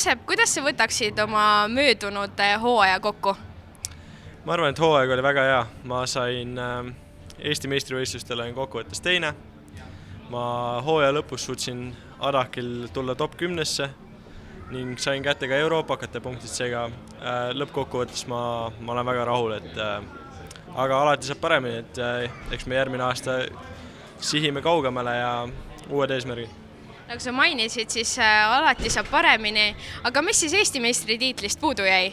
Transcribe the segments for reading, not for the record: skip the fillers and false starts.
Joosep, kuidas sa võtaksid oma möödunud hooaja kokku? Ma arvan, et hooaeg oli väga hea. Ma sain Eesti meistrivõistlustel olin kokkuvõttes teine. Ma hooaja lõpus suutsin Adakil tulla top 10-sse ning sain kätte ka euroopakate punktid, seega lõppkokkuvõttes ma olen väga rahul, aga alati saab paremini, et eks me järgmine aasta sihime kaugemale ja uued eesmärgid. Nagu sa mainisid, siis alati saab paremini, aga mis siis Eesti meistritiitlist puudu jäi?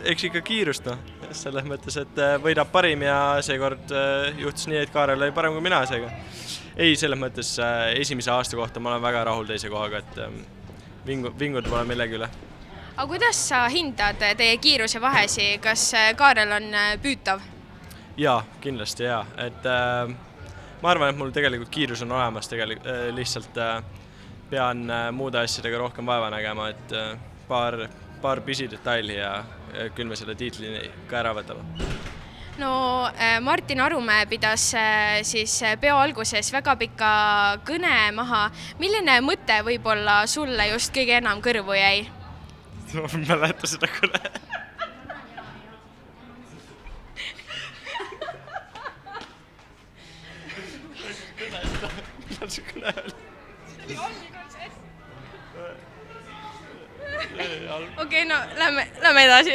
Eks ikka kiirust, selles mõttes, et võidab parim ja seekord juhtus nii, et Kaarel oli parem kui mina, seega. Ei, selles mõttes esimese aasta kohta ma olen väga rahul teise kohaga, et vingud pole millegi üle. Aga kuidas sa hindad teie kiiruse vahesi, kas Kaarel on püütav? Jaa, kindlasti jaa. Ma arvan, et mul tegelikult kiirus on olemas, lihtsalt pean muude asjadega rohkem vaeva nägema, et paar pisidetaili ja küll me selle tiitli ka ära võtame. No Martin Arumäe pidas siis peo alguses väga pika kõne maha. Milline mõte võib-olla sulle just kõige enam kõrvu jäi? Ma mäletan seda kõne. Okei, no lähme edasi.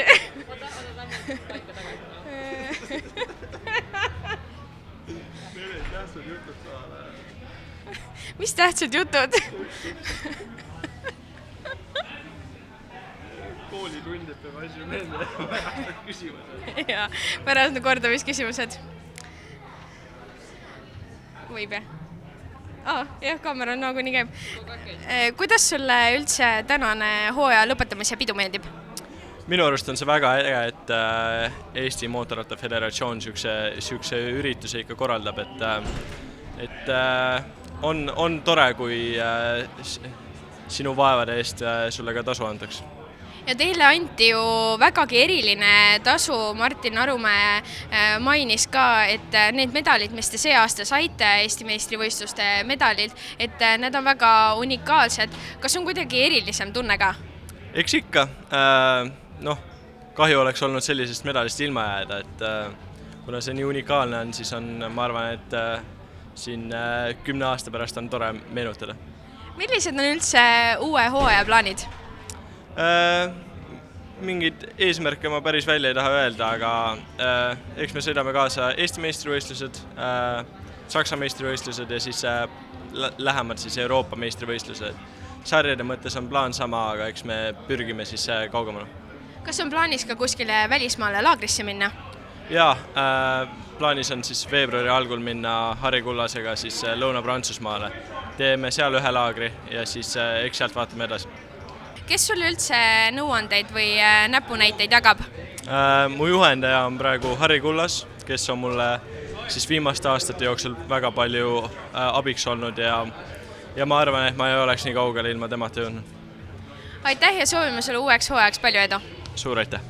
Mis tähtsad jutud? Koolitundid peab asju meelde küsimused. Ja, pärast kordamisküsimused. Võib jah? Jah, kaamera on nagu nii käib. Kuidas sulle üldse tänane hooaja lõpetamise pidu meeldib? Minu arust on see väga äge, et Eesti Mootorratta Föderatsioon sükse ürituse ikka korraldab, et on tore, kui sinu vaevade eest sulle ka tasu antaks. Ja teile anti ju vägagi eriline tasu. Martin Arumäe mainis ka, et need medalid, mis te see aasta saite, Eesti meistrivõistluste medalid, et need on väga unikaalsed. Kas on kuidagi erilisem tunne ka? Eks ikka. Kahju oleks olnud sellisest medalist ilma jääda, et kuna see nii unikaalne on, siis ma arvan, et siin 10 aasta pärast on tore meenutada. Millised on üldse uue hooaja plaanid? Mingid eesmärke ma päris välja ei taha öelda, aga eks me sõidame kaasa Eesti meistrivõistlused, Saksa meistrivõistlused ja siis lähemad siis Euroopa meistrivõistlused. Sarjade mõttes on plaan sama, aga eks me pürgime siis kaugemale. Kas on plaanis ka kuskile välismaale laagrisse minna? Jaa, plaanis on siis veebruari algul minna Harri Kullasega siis Lõuna-Prantsusmaale. Teeme seal ühe laagri ja siis eks sealt vaatame edasi. Kes sulle üldse nõuandeid või näpunäiteid jagab? Mu juhendaja on praegu Harri Kullas, kes on mulle siis viimaste aastate jooksul väga palju abiks olnud ja ma arvan, et ma ei oleks nii kaugele ilma temata jõudnud. Aitäh ja soovime sulle uueks hooajaks palju edu! Suur aitäh!